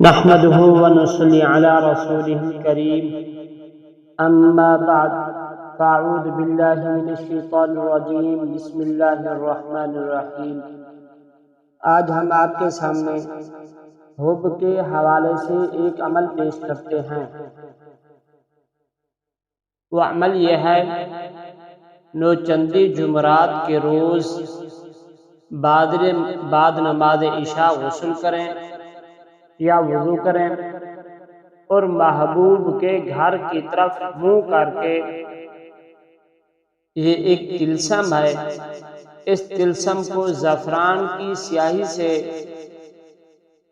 نحمده ونصلي على رسوله الكريم اما بعد فاعوذ بالله من الشیطان الرجیم بسم اللہ الرحمن الرحیم۔ آج ہم آپ کے سامنے حب کے حوالے سے ایک عمل پیش کرتے ہیں۔ وہ عمل یہ ہے، نوچندی جمعرات کے روز بعد نماز عشاء غسل کریں یا وضو کریں اور محبوب کے گھر کی طرف منہ کر کے، یہ ایک تلسم ہے، اس تلسم کو زعفران کی سیاہی سے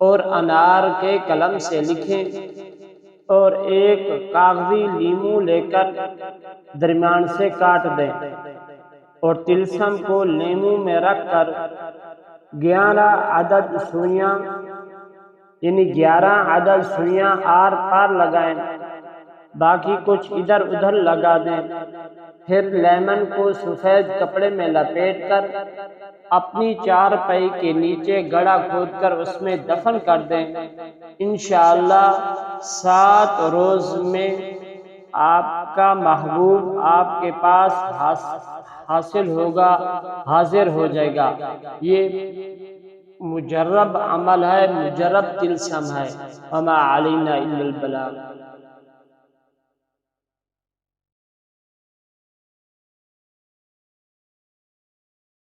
اور انار کے قلم سے لکھیں اور ایک کاغذی لیمو لے کر درمیان سے کاٹ دیں اور تلسم کو لیمو میں رکھ کر 11 عدد سوئیاں یعنی 11 عدد سوئیاں آر پار لگائیں، باقی کچھ ادھر ادھر لگا دیں۔ پھر لیمن کو سفید کپڑے میں لپیٹ کر اپنی چارپائی کے نیچے گڑھا کھود کر اس میں دفن کر دیں۔ انشاءاللہ 7 روز میں آپ کا محبوب آپ کے پاس حاصل ہوگا، حاضر ہو جائے گا۔ یہ مجرب عمل ہے، مجرب تلسم ہے۔ وما علینا الا البلاغ۔